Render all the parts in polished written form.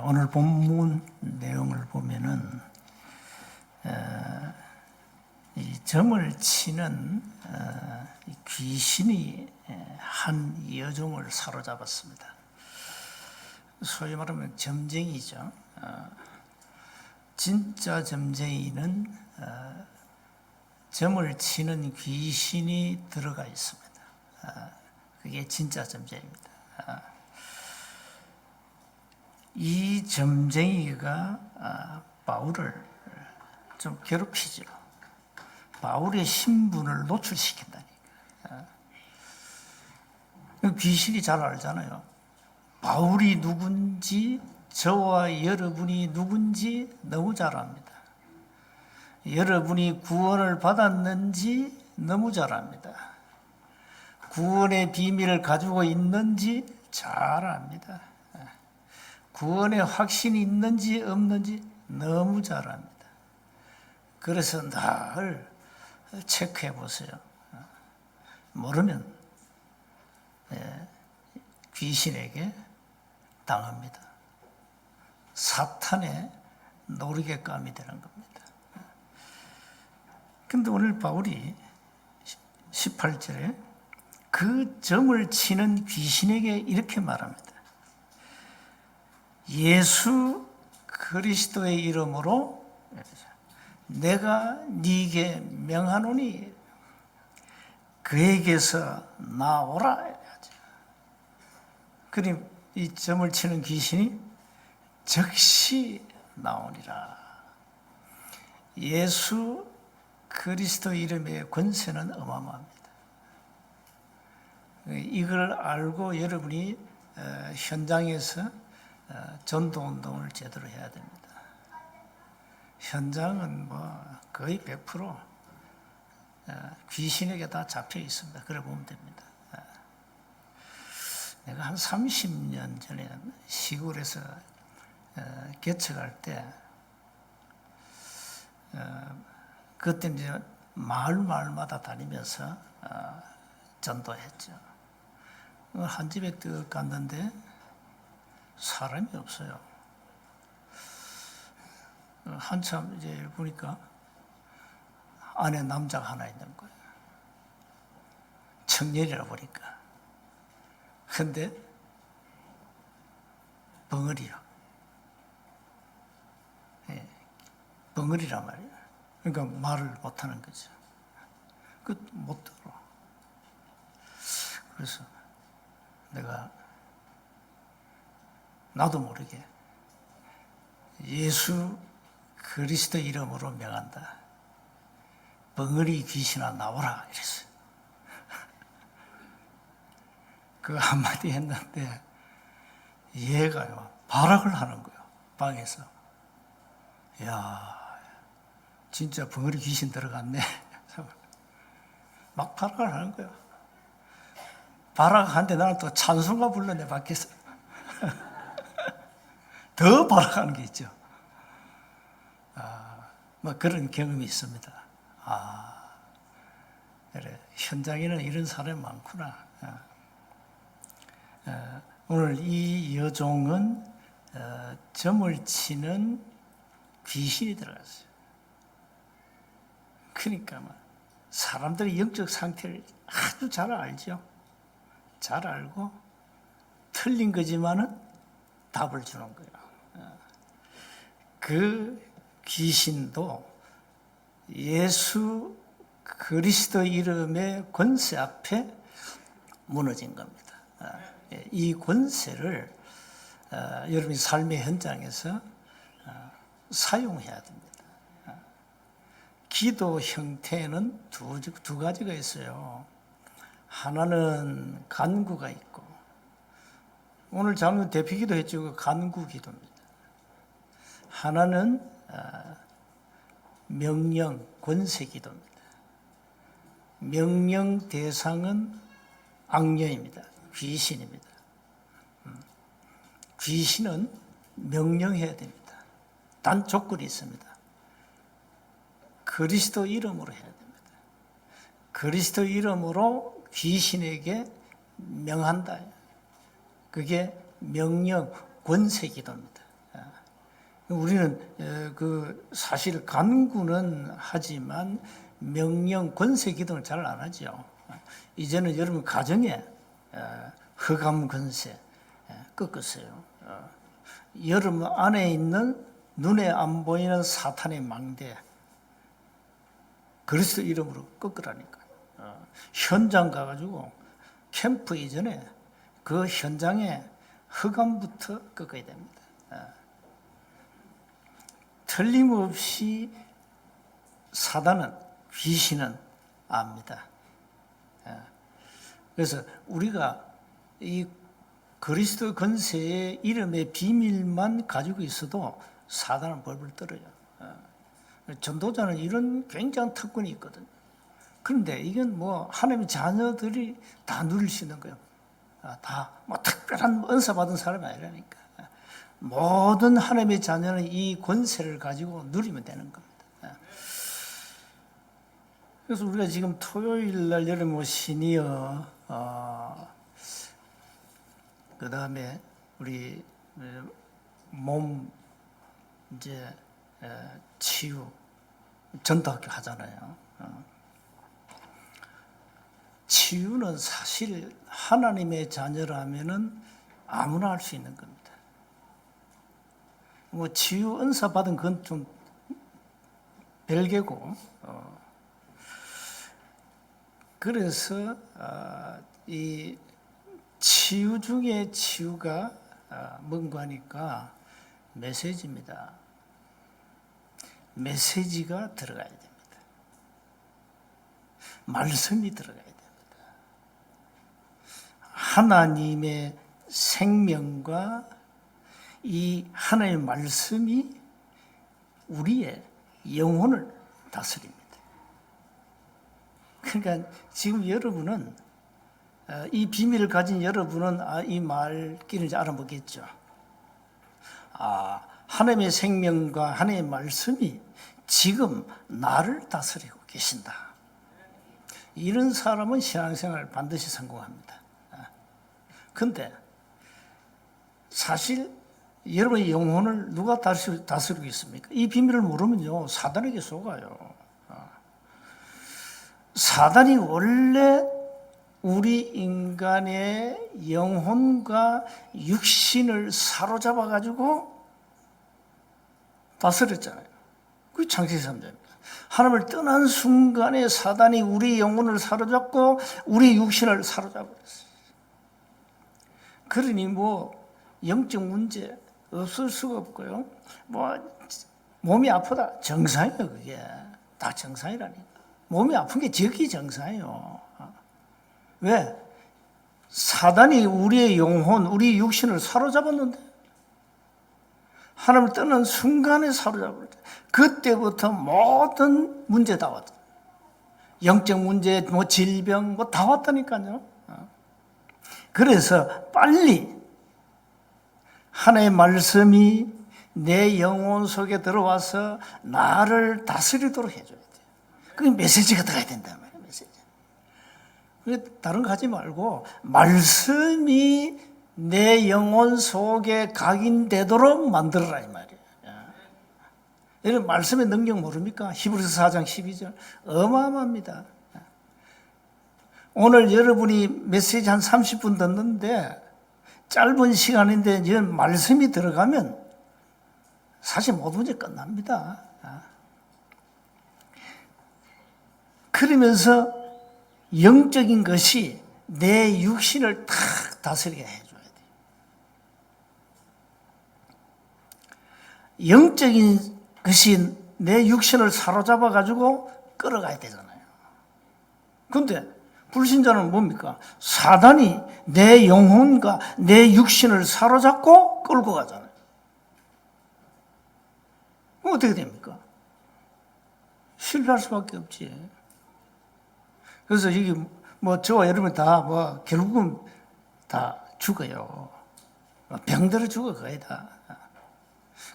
오늘 본문 내용을 보면은 이 점을 치는 이 귀신이 한 여종을 사로잡았습니다. 소위 말하면 점쟁이죠. 진짜 점쟁이는 점을 치는 귀신이 들어가 있습니다. 그게 진짜 점쟁이입니다. 이 점쟁이가 바울을 좀 괴롭히죠. 바울의 신분을 노출시킨다니까. 귀신이 잘 알잖아요. 바울이 누군지, 저와 여러분이 누군지 너무 잘 압니다. 여러분이 구원을 받았는지 너무 잘 압니다. 구원의 비밀을 가지고 있는지 잘 압니다. 구원의 확신이 있는지 없는지 너무 잘 압니다. 그래서 늘 체크해 보세요. 모르면 귀신에게 당합니다. 사탄의 노리개감이 되는 겁니다. 근데 오늘 바울이 18절에 그 점을 치는 귀신에게 이렇게 말합니다. 예수 그리스도의 이름으로 내가 네게 명하노니 그에게서 나오라. 그럼 이 점을 치는 귀신이 즉시 나오니라. 예수 그리스도 이름의 권세는 어마어마합니다. 이걸 알고 여러분이 현장에서 전도운동을 제대로 해야 됩니다. 현장은 거의 100% 귀신에게 다 잡혀 있습니다. 그래 보면 됩니다. 내가 한 30년 전에 시골에서 개척할 때 그때 이제 마을마다 다니면서 전도했죠. 한 집에 딱 갔는데 사람이 없어요. 한참 이제 보니까 안에 남자가 하나 있는 거예요. 청년이라 보니까. 근데 벙어리요. 벙어리란 말이에요. 그러니까 말을 못하는 거죠. 못 들어. 그래서 내가 나도 모르게 예수 그리스도 이름으로 명한다. 벙어리 귀신아 나오라 이랬어요. 그 한마디 했는데 얘가요 발악을 하는 거예요. 방에서. 야, 진짜 벙어리 귀신 들어갔네. 막 발악을 하는 거예요. 발악하는데 나는 또 찬송가 불렀네 밖에서. 더 발악하는 게 있죠. 그런 경험이 있습니다. 그래, 현장에는 이런 사람이 많구나. 오늘 이 여종은 점을 치는 귀신이 들어갔어요. 그러니까 사람들의 영적 상태를 아주 잘 알죠. 잘 알고 틀린 거지만은 답을 주는 거예요. 그 귀신도 예수 그리스도 이름의 권세 앞에 무너진 겁니다. 이 권세를 여러분이 삶의 현장에서 사용해야 됩니다. 기도 형태는 두 가지가 있어요. 하나는 간구가 있고, 오늘 장로 대피기도 했죠. 간구 기도입니다. 하나는 명령, 권세 기도입니다. 명령 대상은 악녀입니다. 귀신입니다. 귀신은 명령해야 됩니다. 단 조건이 있습니다. 그리스도 이름으로 해야 됩니다. 그리스도 이름으로 귀신에게 명한다. 그게 명령, 권세 기도입니다. 우리는 그 사실 간구는 하지만 명령 권세 기능을 잘 안 하죠. 이제는 여러분 가정에 흑암 권세 꺾었어요. 여러분 안에 있는 눈에 안 보이는 사탄의 망대 그리스도 이름으로 꺾으라니까. 현장 가가지고 캠프 이전에 그 현장에 흑암부터 꺾어야 됩니다. 틀림없이 사단은 귀신은 압니다. 그래서 우리가 이 그리스도 권세의 이름의 비밀만 가지고 있어도 사단은 벌벌 떨어요. 전도자는 이런 굉장한 특권이 있거든요. 그런데 이건 뭐 하나님의 자녀들이 다 누릴 수 있는 거예요. 다 뭐 특별한 은사 받은 사람이 아니라니까. 모든 하나님의 자녀는 이 권세를 가지고 누리면 되는 겁니다. 그래서 우리가 지금 토요일 날 여러분 시니어 그 다음에 우리 몸 이제 치유 전도학교 하잖아요. 치유는 사실 하나님의 자녀라면은 아무나 할 수 있는 겁니다. 뭐 치유 은사 받은 건 좀 별개고, 그래서 이 치유 중에 치유가 뭔가 하니까 메시지입니다. 메시지가 들어가야 됩니다. 말씀이 들어가야 됩니다. 하나님의 생명과 이 하나님의 말씀이 우리의 영혼을 다스립니다. 그러니까 지금 여러분은 이 비밀을 가진 여러분은 이 말귀를 이제 알아보겠죠. 하나님의 생명과 하나님의 말씀이 지금 나를 다스리고 계신다. 이런 사람은 신앙생활 반드시 성공합니다. 그런데 사실 여러분의 영혼을 누가 다스리고 있습니까? 이 비밀을 모르면요 사단에게 속아요. 사단이 원래 우리 인간의 영혼과 육신을 사로잡아 가지고 다스렸잖아요. 그게 창세기 3장입니다. 하나님을 떠난 순간에 사단이 우리 영혼을 사로잡고 우리 육신을 사로잡았어요. 그러니 뭐 영적 문제 없을 수가 없고요. 뭐 몸이 아프다 정상이에요. 그게 다 정상이라니까. 몸이 아픈 게 적이 정상이에요. 왜? 사단이 우리의 영혼, 우리 육신을 사로잡았는데 하나님을 떠난 순간에 사로잡을 때 그때부터 모든 문제 다 왔다. 영적 문제, 뭐 질병, 뭐 다 왔다니까요. 그래서 빨리 하나님의 말씀이 내 영혼 속에 들어와서 나를 다스리도록 해줘야 돼요. 그게 메시지가 들어야 된단 말이에요. 메시지. 다른 거 하지 말고 말씀이 내 영혼 속에 각인되도록 만들어라 이 말이에요. 이런 말씀의 능력 모릅니까? 히브리서 4장 12절 어마어마합니다. 오늘 여러분이 메시지 한 30분 듣는데 짧은 시간인데 이런 말씀이 들어가면 사실 모든 문제 끝납니다. 그러면서 영적인 것이 내 육신을 탁 다스리게 해줘야 돼요. 영적인 것이 내 육신을 사로잡아 가지고 끌어가야 되잖아요. 그런데 불신자는 뭡니까? 사단이 내 영혼과 내 육신을 사로잡고 끌고 가잖아요. 그럼 어떻게 됩니까? 실패할 수밖에 없지. 그래서 이게 뭐 저와 여러분 다 뭐 결국은 다 죽어요. 병들어 죽어 거의 다.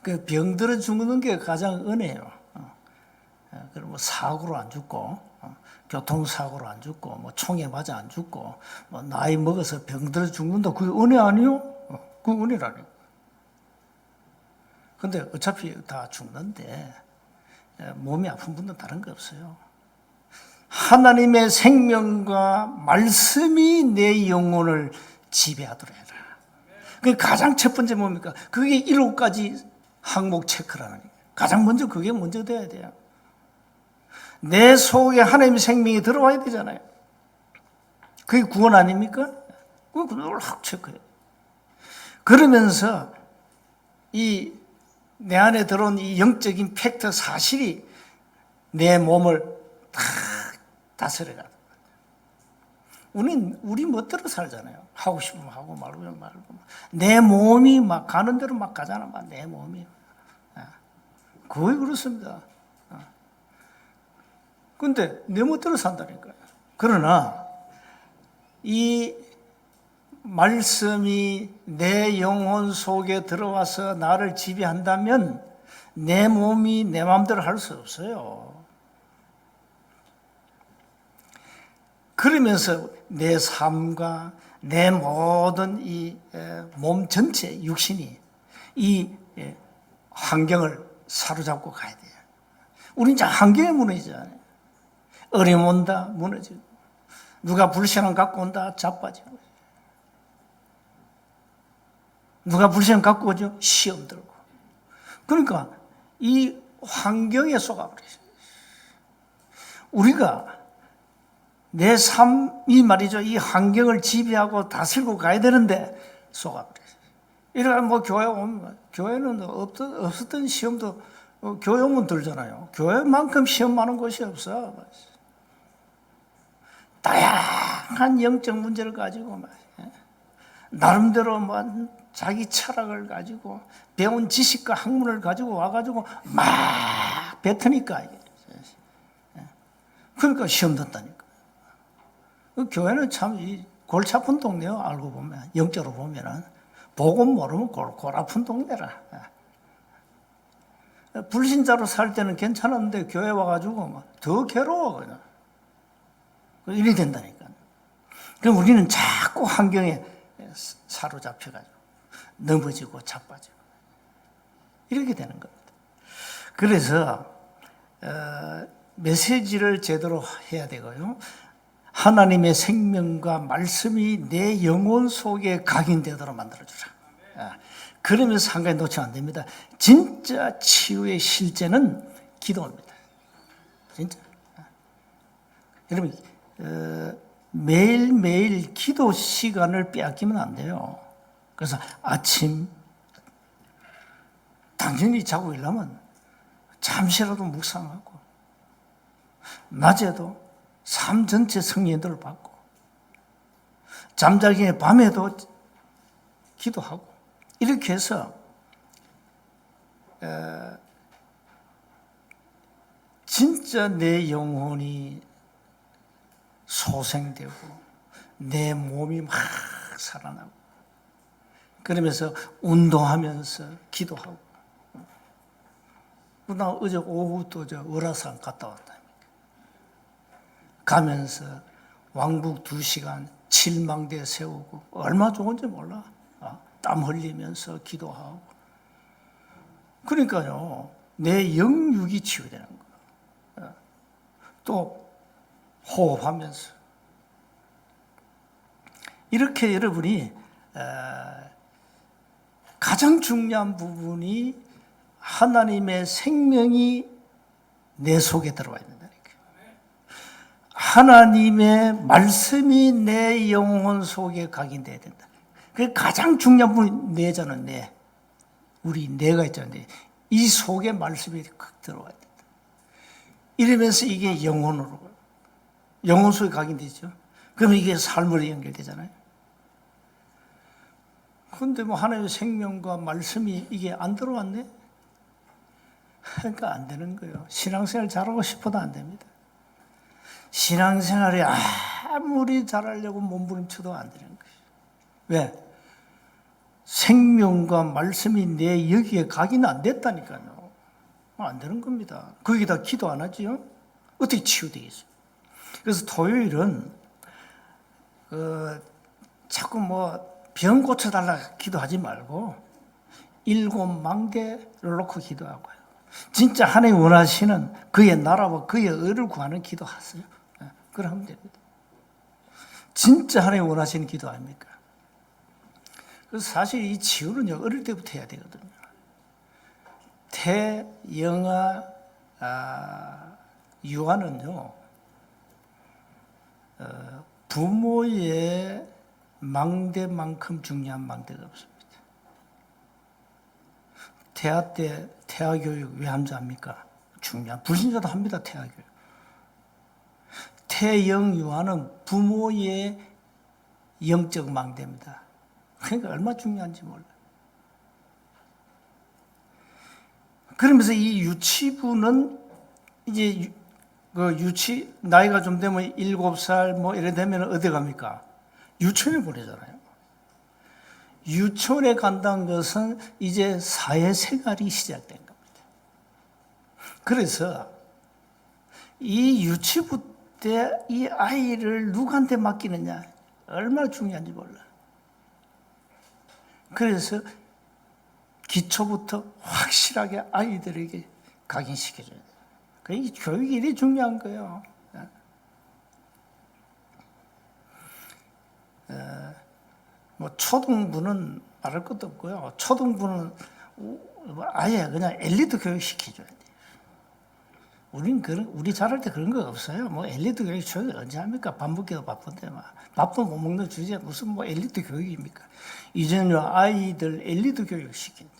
그 병들어 죽는 게 가장 은혜예요. 그리고 뭐 사고로 안 죽고, 교통사고로 안 죽고, 뭐 총에 맞아 안 죽고, 뭐 나이 먹어서 병들어 죽는다. 그게 은혜 아니요? 그 은혜라니. 근데 어차피 다 죽는데 몸이 아픈 분은 다른 거 없어요. 하나님의 생명과 말씀이 내 영혼을 지배하도록 해라. 그게 가장 첫 번째 뭡니까? 그게 7가지 항목 체크라는 거예요. 가장 먼저 그게 먼저 돼야 돼요. 내 속에 하나님의 생명이 들어와야 되잖아요. 그게 구원 아닙니까? 그걸 확 체크해요. 그러면서 내 안에 들어온 이 영적인 팩트 사실이 내 몸을 다 다스려가. 우리 멋대로 살잖아요. 하고 싶으면 하고 말고. 내 몸이 막 가는 대로 막 가잖아. 막 내 몸이. 거의 그렇습니다. 근데 내 멋대로 산다니까요. 그러나 이 말씀이 내 영혼 속에 들어와서 나를 지배한다면 내 몸이 내 마음대로 할 수 없어요. 그러면서 내 삶과 내 모든 이 몸 전체 육신이 이 환경을 사로잡고 가야 돼요. 우린 자 환경에 무너지잖아요. 어려움 온다 무너지고, 누가 불신앙 갖고 온다 자빠지고, 누가 불신앙 갖고 오죠 시험 들고. 그러니까 이 환경에 속아버려요. 우리가 내 삶이 말이죠, 이 환경을 지배하고 다스리고 가야 되는데 속아버려요. 이러면 뭐 교회 오면, 교회는 없었던 시험도 교회 오면 들잖아요. 교회만큼 시험 많은 곳이 없어. 다양한 영적 문제를 가지고 나름대로 자기 철학을 가지고 배운 지식과 학문을 가지고 와가지고 막 뱉으니까, 그러니까 시험 든다니까. 교회는 참 골치 아픈 동네요. 알고 보면, 영적으로 보면은 복음 모르면 골 아픈 동네라. 불신자로 살 때는 괜찮았는데 교회 와가지고 더 괴로워 그냥. 이래 된다니까. 그럼 우리는 자꾸 환경에 사로잡혀가지고 넘어지고 자빠지고 이렇게 되는 겁니다. 그래서 메시지를 제대로 해야 되고요. 하나님의 생명과 말씀이 내 영혼 속에 각인되도록 만들어주라. 그러면서 한 가지 놓치면 안 됩니다. 진짜 치유의 실제는 기도입니다. 진짜. 여러분, 매일매일 기도 시간을 빼앗기면 안 돼요. 그래서 아침, 당연히 자고 일어나면 잠시라도 묵상하고, 낮에도 삶 전체 성령들을 받고, 잠자기 전에 밤에도 기도하고, 이렇게 해서 진짜 내 영혼이 소생되고 내 몸이 막 살아나고, 그러면서 운동하면서 기도하고. 나 어제 오후 또 월화산 갔다 왔다. 가면서 왕복 2시간 칠망대 세우고, 얼마나 좋은지 몰라. 땀 흘리면서 기도하고. 그러니까요, 내 영육이 치유되는 거야. 또 호흡하면서. 이렇게 여러분이 가장 중요한 부분이 하나님의 생명이 내 속에 들어와 있는 거예요. 하나님의 말씀이 내 영혼 속에 각인돼야 된다. 그게 가장 중요한 부분이 뇌잖아요. 뇌. 우리 뇌가 있잖아요. 이 속에 말씀이 딱 들어와야 된다. 이러면서 이게 영혼으로, 영혼 속에 각인되죠. 그러면 이게 삶으로 연결되잖아요. 그런데 하나님의 생명과 말씀이 이게 안 들어왔네? 그러니까 안 되는 거예요. 신앙생활 잘하고 싶어도 안 됩니다. 신앙생활이 아무리 잘하려고 몸부림쳐도 안 되는 거예요. 왜? 생명과 말씀이 내 여기에 각인 안 됐다니까요. 안 되는 겁니다. 거기다 기도 안 하지요? 어떻게 치유되겠어요? 그래서 토요일은 자꾸 병 고쳐달라 기도하지 말고 일곱 망대를 놓고 기도하고요. 진짜 하나님 원하시는 그의 나라와 그의 의를 구하는 기도하세요. 그러면 됩니다. 진짜 하나님 원하시는 기도 아닙니까? 그래서 사실 이 치유는요, 어릴 때부터 해야 되거든요. 태영아 유아는요, 부모의 망대만큼 중요한 망대가 없습니다. 태아 때 태아교육 왜 하는지 압니까? 중요한, 불신자도 합니다, 태아교육. 태영 유아는 부모의 영적 망대입니다. 그러니까 얼마나 중요한지 몰라요. 그러면서 이 유치부는 이제 나이가 좀 되면 7살 뭐 이래 되면 어디 갑니까? 유치원에 보내잖아요. 유치원에 간다는 것은 이제 사회생활이 시작된 겁니다. 그래서 이 유치부 때 이 아이를 누구한테 맡기느냐 얼마나 중요한지 몰라요. 그래서 기초부터 확실하게 아이들에게 각인시켜줘야 돼요. 그게 교육이 이리 중요한 거예요. 뭐 초등부는 말할 것도 없고요. 초등부는 아예 그냥 엘리트 교육 시켜줘야 돼요. 우리 자랄 때 그런 거 없어요. 뭐 엘리트 교육 언제 합니까? 밥 먹기도 바쁜데 밥도 못 먹는 주제에 무슨 뭐 엘리트 교육입니까? 이제는 아이들 엘리트 교육 시킨다.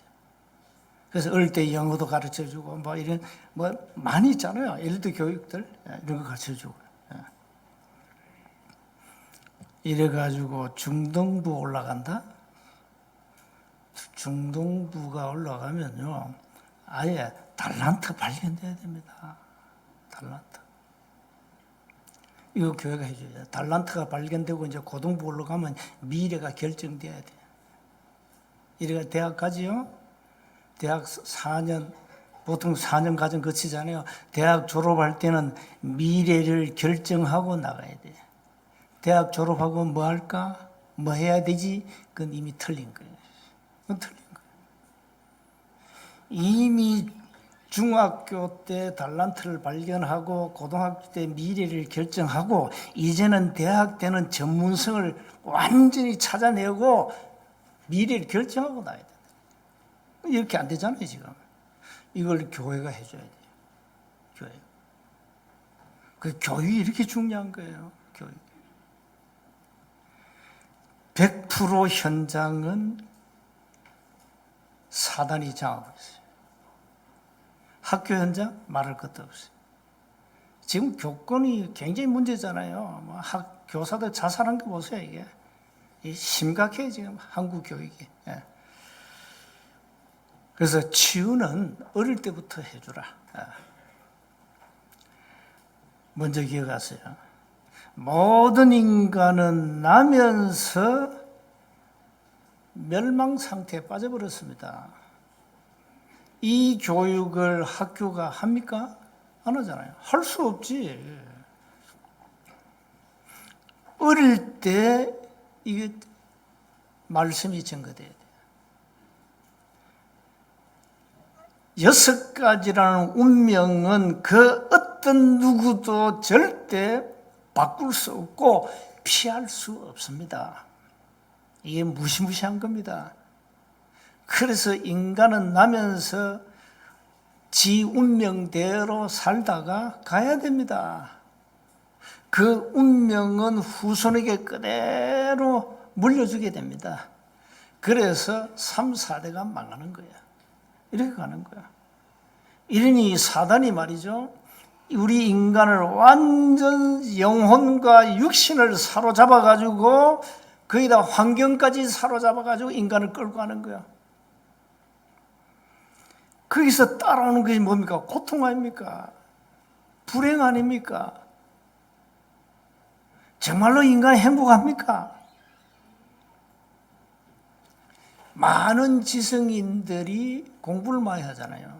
그래서 어릴 때 영어도 가르쳐주고 뭐 이런 뭐 많이 있잖아요. 엘리트 교육들 이런 거 가르쳐주고. 이래가지고 중등부 올라간다. 중등부가 올라가면요, 아예 달란트 발견돼야 됩니다. 달란트. 이거 교회가 해줘야 돼요. 달란트가 발견되고 이제 고등부 올라가면 미래가 결정돼야 돼요. 이래가 대학 가지요. 대학 4년, 보통 4년 과정 거치잖아요. 대학 졸업할 때는 미래를 결정하고 나가야 돼요. 대학 졸업하고 뭐 할까? 뭐 해야 되지? 그건 이미 틀린 거예요. 그건 틀린 거예요. 이미 중학교 때 달란트를 발견하고 고등학교 때 미래를 결정하고 이제는 대학 때는 전문성을 완전히 찾아내고 미래를 결정하고 나야 된다. 이렇게 안 되잖아요, 지금. 이걸 교회가 해줘야 돼요. 교회. 그 교육이 이렇게 중요한 거예요. 교육. 100% 현장은 사단이 장악하고 있어요. 학교 현장 말할 것도 없어요. 지금 교권이 굉장히 문제잖아요. 뭐 교사들 자살한 거 보세요, 이게. 심각해요, 지금 한국 교육이. 예. 그래서 치유는 어릴 때부터 해주라. 먼저 기억하세요. 모든 인간은 나면서 멸망 상태에 빠져버렸습니다. 이 교육을 학교가 합니까? 안 하잖아요. 할 수 없지. 어릴 때 이게 말씀이 증거돼야 돼요. 6가지라는 운명은 그 어떤 누구도 절대 바꿀 수 없고 피할 수 없습니다. 이게 무시무시한 겁니다. 그래서 인간은 나면서 지 운명대로 살다가 가야 됩니다. 그 운명은 후손에게 그대로 물려주게 됩니다. 그래서 3, 4대가 망하는 거야. 이렇게 가는 거야. 이러니 사단이 말이죠, 우리 인간을 완전 영혼과 육신을 사로잡아가지고 거기다 환경까지 사로잡아가지고 인간을 끌고 가는 거야. 거기서 따라오는 것이 뭡니까? 고통 아닙니까? 불행 아닙니까? 정말로 인간이 행복합니까? 많은 지성인들이 공부를 많이 하잖아요.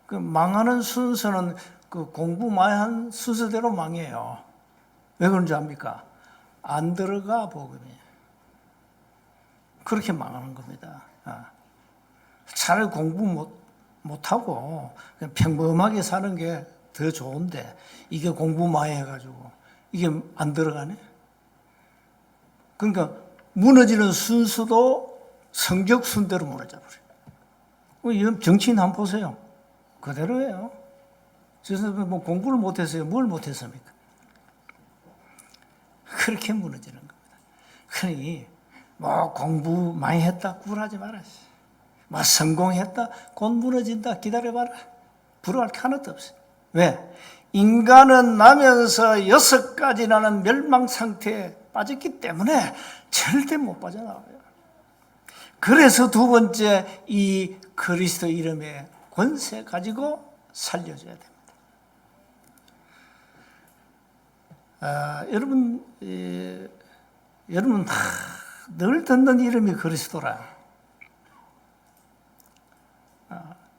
그 망하는 순서는 그 공부 많이 한 순서대로 망해요. 왜 그런지 압니까? 안 들어가 복음이. 그렇게 망하는 겁니다. 차라리 공부 못하고 그냥 평범하게 사는 게 더 좋은데 이게 공부 많이 해가지고 이게 안 들어가네. 그러니까 무너지는 순수도 성적 순대로 무너져 버려요. 정치인 한번 보세요. 그대로예요. 그래서 뭐 공부를 못했어요. 뭘 못했습니까? 그렇게 무너지는 겁니다. 그러니 뭐 공부 많이 했다 굴하지 마라. 뭐 성공했다 곧 무너진다 기다려봐라. 부러워할 게 하나도 없어요. 왜? 인간은 나면서 6가지라는 멸망 상태에 빠졌기 때문에 절대 못 빠져나와요. 그래서 두 번째 이 그리스도 이름의 권세 가지고 살려줘야 됩니다. 여러분 늘 듣는 이름이 그리스도라.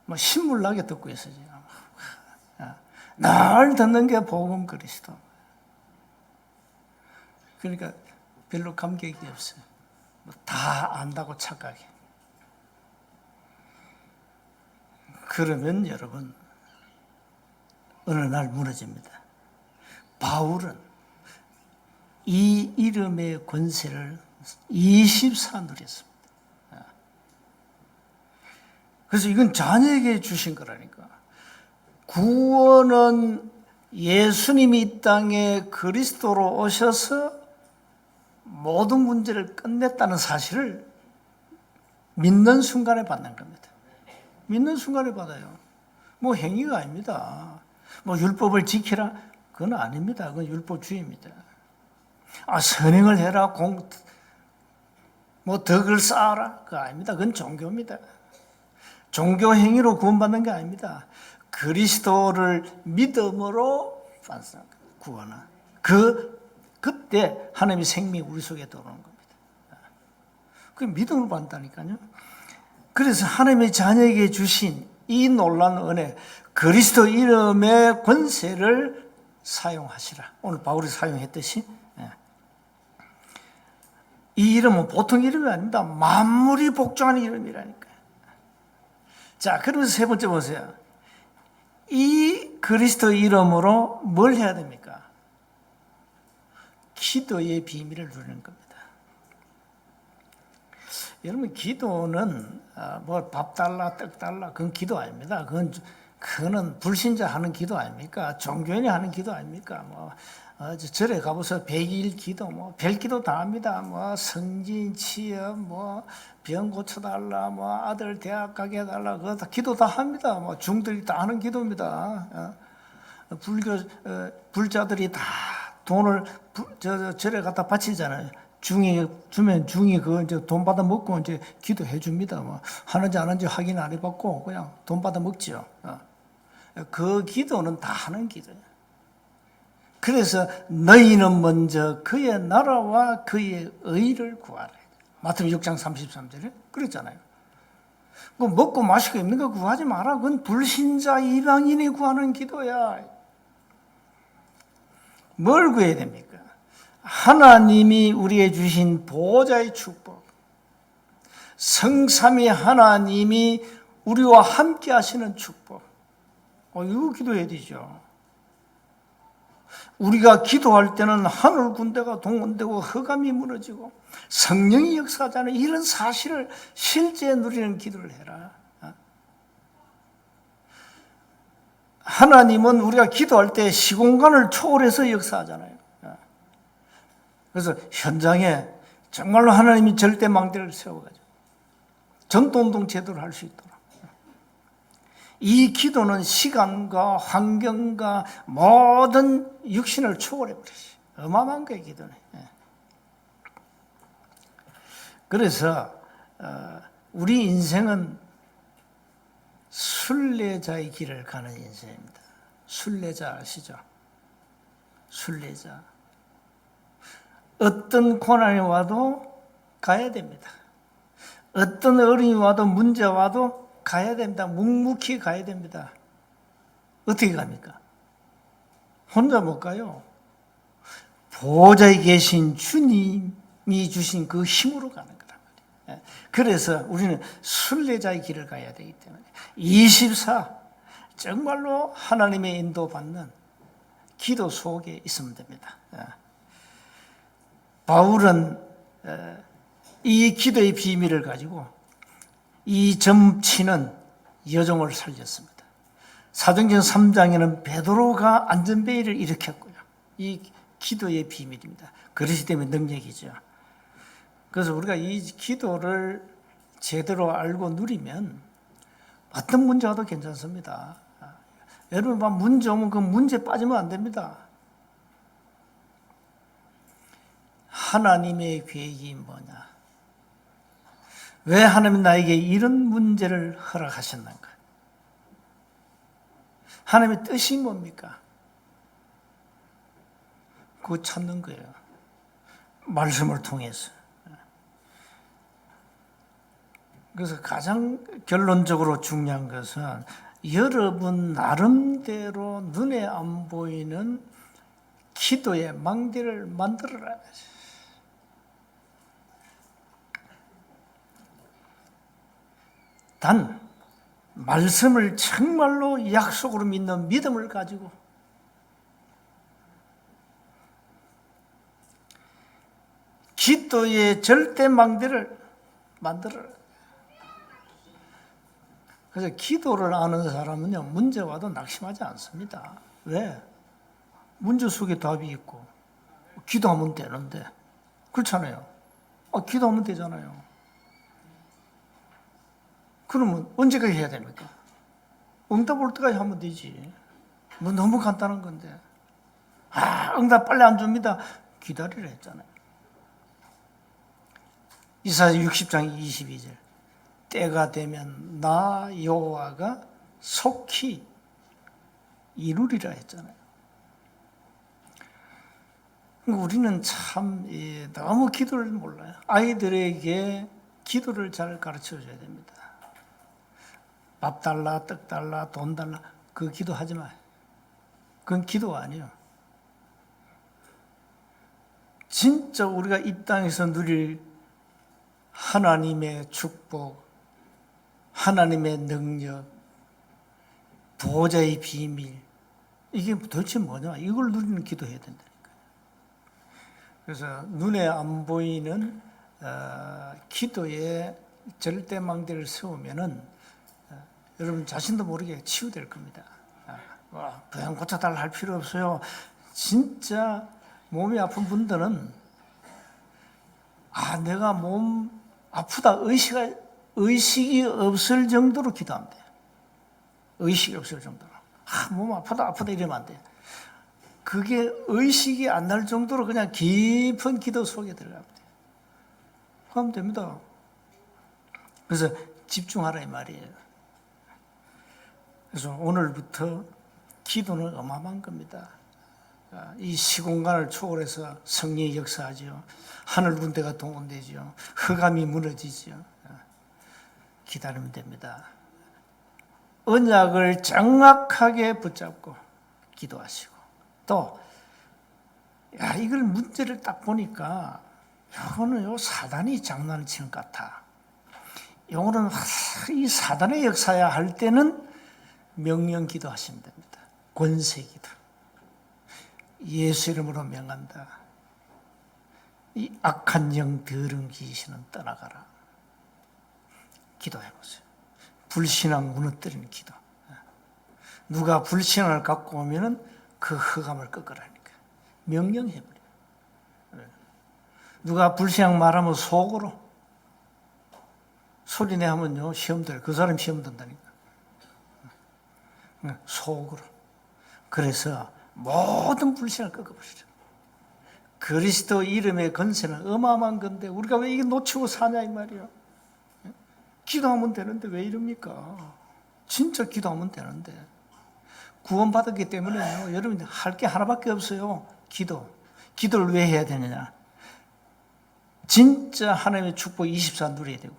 뭐 신물나게 듣고 있어요. 늘 듣는 게 복음 그리스도. 그러니까 별로 감격이 없어요. 다 안다고 착각해. 그러면 여러분 어느 날 무너집니다. 바울은 이 이름의 권세를 24 누렸습니다. 그래서 이건 자녀에게 주신 거라니까. 구원은 예수님이 이 땅에 그리스도로 오셔서 모든 문제를 끝냈다는 사실을 믿는 순간에 받는 겁니다. 믿는 순간에 받아요. 뭐 행위가 아닙니다. 뭐 율법을 지키라? 그건 아닙니다. 그건 율법주의입니다. 선행을 해라? 뭐 덕을 쌓아라? 그거 아닙니다. 그건 종교입니다. 종교 행위로 구원받는 게 아닙니다. 그리스도를 믿음으로 구원하. 그때 하나님의 생명이 우리 속에 들어오는 겁니다. 그 믿음으로 받는다니까요. 그래서 하나님의 자녀에게 주신 이 놀라운 은혜, 그리스도 이름의 권세를 사용하시라. 오늘 바울이 사용했듯이 이 이름은 보통 이름이 아닙니다. 만물이 복종하는 이름이라니까요. 자, 그러면서 세 번째 보세요. 이 그리스도 이름으로 뭘 해야 됩니까? 기도의 비밀을 누리는 겁니다. 여러분, 기도는 뭐 밥 달라, 떡 달라, 그건 기도 아닙니다. 그거는 불신자 하는 기도 아닙니까? 종교인이 하는 기도 아닙니까? 뭐 절에 가보서 100일 기도, 뭐 별기도 다 합니다. 뭐 성진, 취업, 뭐 병 고쳐달라, 뭐 아들 대학 가게 해달라, 그거 다 기도 다 합니다. 뭐 중들이 다 하는 기도입니다. 불자들이 다 돈을 절에 갖다 바치잖아요. 주면 중이 그거 이제 돈 받아 먹고 이제 기도해 줍니다. 뭐 하는지 안 하는지 확인 안 해봤고 그냥 돈 받아 먹지요. 그 기도는 다 하는 기도예요. 그래서 너희는 먼저 그의 나라와 그의 의를 구하라. 마태복음 6장 33절에 그랬잖아요. 그 먹고 마시고 입는 거 구하지 마라. 그건 불신자 이방인이 구하는 기도야. 뭘 구해야 됩니까? 하나님이 우리에게 주신 보호자의 축복, 성삼위 하나님이 우리와 함께 하시는 축복. 이거 기도해야 되죠. 우리가 기도할 때는 하늘 군대가 동원되고 흑암이 무너지고 성령이 역사하잖아요. 이런 사실을 실제 누리는 기도를 해라. 하나님은 우리가 기도할 때 시공간을 초월해서 역사하잖아요. 그래서 현장에 정말로 하나님이 절대 망대를 세워가지고 전도운동 제대로 할 수 있도록. 이 기도는 시간과 환경과 모든 육신을 초월해 버리지. 어마어마한 거예요, 기도는. 그래서 우리 인생은 순례자의 길을 가는 인생입니다. 순례자 아시죠? 순례자. 어떤 고난이 와도 가야 됩니다. 어떤 어려움이 와도 문제 와도 가야 됩니다. 묵묵히 가야 됩니다. 어떻게 갑니까? 혼자 못 가요. 보호자에 계신 주님이 주신 그 힘으로 가는 거란 말이에요. 그래서 우리는 순례자의 길을 가야 되기 때문에 24 정말로 하나님의 인도받는 기도 속에 있으면 됩니다. 바울은 이 기도의 비밀을 가지고 이 점치는 여종을 살렸습니다. 사도행전 3장에는 베드로가 안전베일을 일으켰고요. 이 기도의 비밀입니다. 그렇기 때문에 능력이죠. 그래서 우리가 이 기도를 제대로 알고 누리면 어떤 문제 와도 괜찮습니다. 여러분 막 문제 오면 그 문제 빠지면 안 됩니다. 하나님의 계획이 뭐냐? 왜 하나님은 나에게 이런 문제를 허락하셨는가? 하나님의 뜻이 뭡니까? 그거 찾는 거예요. 말씀을 통해서. 그래서 가장 결론적으로 중요한 것은 여러분 나름대로 눈에 안 보이는 기도의 망대를 만들어라. 단 말씀을 정말로 약속으로 믿는 믿음을 가지고 기도의 절대 망대를 만들어라. 그래서 기도를 아는 사람은요, 문제 와도 낙심하지 않습니다. 왜? 문제 속에 답이 있고, 기도하면 되는데. 그렇잖아요. 기도하면 되잖아요. 그러면 언제까지 해야 됩니까? 응답 올 때까지 하면 되지. 뭐 너무 간단한 건데. 응답 빨리 안 줍니다. 기다리라 했잖아요. 이사야 60장 22절. 때가 되면 나 여호와가 속히 이루리라 했잖아요. 우리는 참 너무 기도를 몰라요. 아이들에게 기도를 잘 가르쳐줘야 됩니다. 밥 달라, 떡 달라, 돈 달라, 그 기도하지 마요. 그건 기도가 아니에요. 진짜 우리가 이 땅에서 누릴 하나님의 축복, 하나님의 능력, 보호자의 비밀, 이게 도대체 뭐냐? 이걸 누리는 기도해야 된다니까요. 그래서 눈에 안 보이는 기도의 절대망대를 세우면은 여러분 자신도 모르게 치유될 겁니다. 그냥 고쳐달라 할 필요 없어요. 진짜 몸이 아픈 분들은 내가 몸 아프다 의식이 없을 정도로 기도하면 돼요. 의식이 없을 정도로. 몸 아프다 이러면 안 돼요. 그게 의식이 안 날 정도로 그냥 깊은 기도 속에 들어가면 돼요. 그러면 됩니다. 그래서 집중하라 이 말이에요. 그래서 오늘부터 기도는 어마어마한 겁니다. 이 시공간을 초월해서 성령이 역사하죠. 하늘 군대가 동원되죠. 흑암이 무너지죠. 기다리면 됩니다. 언약을 정확하게 붙잡고 기도하시고 또 이걸 문제를 딱 보니까 이거는 사단이 장난을 치는 것 같아. 이거는 이 사단의 역사야 할 때는 명령 기도하시면 됩니다. 권세 기도. 예수 이름으로 명한다. 이 악한 영 더러운 귀신은 떠나가라. 기도해보세요. 불신앙 무너뜨리는 기도. 누가 불신앙을 갖고 오면은 그 흑암을 꺾으라니까. 명령해버려. 누가 불신앙 말하면 속으로 소리내 하면요 시험 들어요. 그 사람 시험 든다니까. 속으로. 그래서 모든 불신을 꺾어버리죠. 그리스도 이름의 건세는 어마어마한 건데 우리가 왜 이게 놓치고 사냐 이 말이에요. 기도하면 되는데 왜 이럽니까? 진짜 기도하면 되는데. 구원받았기 때문에요. 여러분 할 게 하나밖에 없어요. 기도. 기도를 왜 해야 되느냐? 진짜 하나님의 축복 24 누려야 되고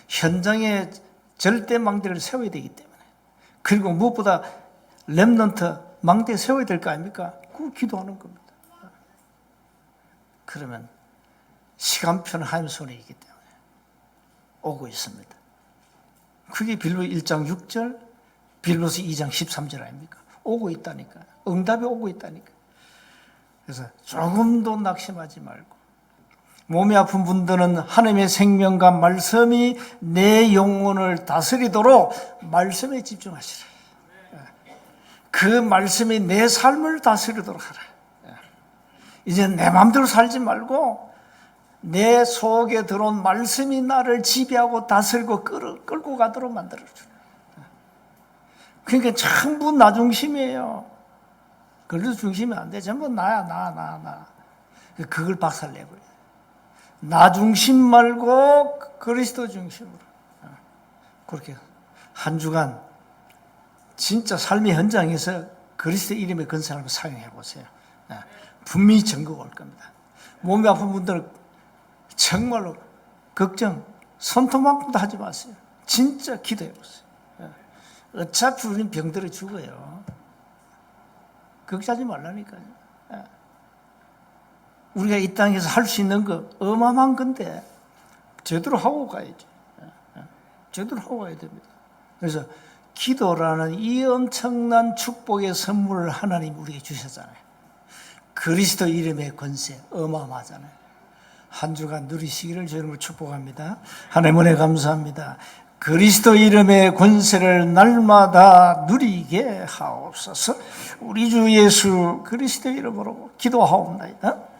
현장에 절대 망대를 세워야 되기 때문에 그리고 무엇보다 렘넌트 망대 세워야 될 거 아닙니까? 그거 기도하는 겁니다. 그러면 시간표는 하나님 손에 있기 때문에 오고 있습니다. 그게 빌보 1장 6절, 빌보서 2장 13절 아닙니까? 오고 있다니까. 응답이 오고 있다니까. 그래서 조금도 낙심하지 말고, 몸이 아픈 분들은 하나님의 생명과 말씀이 내 영혼을 다스리도록 말씀에 집중하시라. 그 말씀이 내 삶을 다스리도록 하라. 이제 내 마음대로 살지 말고 내 속에 들어온 말씀이 나를 지배하고 다스리고 끌고 가도록 만들어주라. 그러니까 전부 나 중심이에요. 그래도 중심이 안 돼. 전부 나야, 나. 그걸 박살내버려. 나 중심 말고 그리스도 중심으로. 그렇게 한 주간 진짜 삶의 현장에서 그리스도 이름의 건설을 사용해 보세요. 분명히 증거가 올 겁니다. 몸이 아픈 분들은 정말로 걱정, 손톱만큼도 하지 마세요. 진짜 기도해 보세요. 어차피 우리는 병들어 죽어요. 걱정하지 말라니까요. 우리가 이 땅에서 할 수 있는 거 어마어마한 건데 제대로 하고 가야지. 제대로 하고 가야 됩니다. 그래서 기도라는 이 엄청난 축복의 선물을 하나님 우리에게 주셨잖아요. 그리스도 이름의 권세 어마어마하잖아요. 한 주간 누리시기를 주님을 축복합니다. 하나님 은혜 감사합니다. 그리스도 이름의 권세를 날마다 누리게 하옵소서. 우리 주 예수 그리스도 이름으로 기도하옵나이다.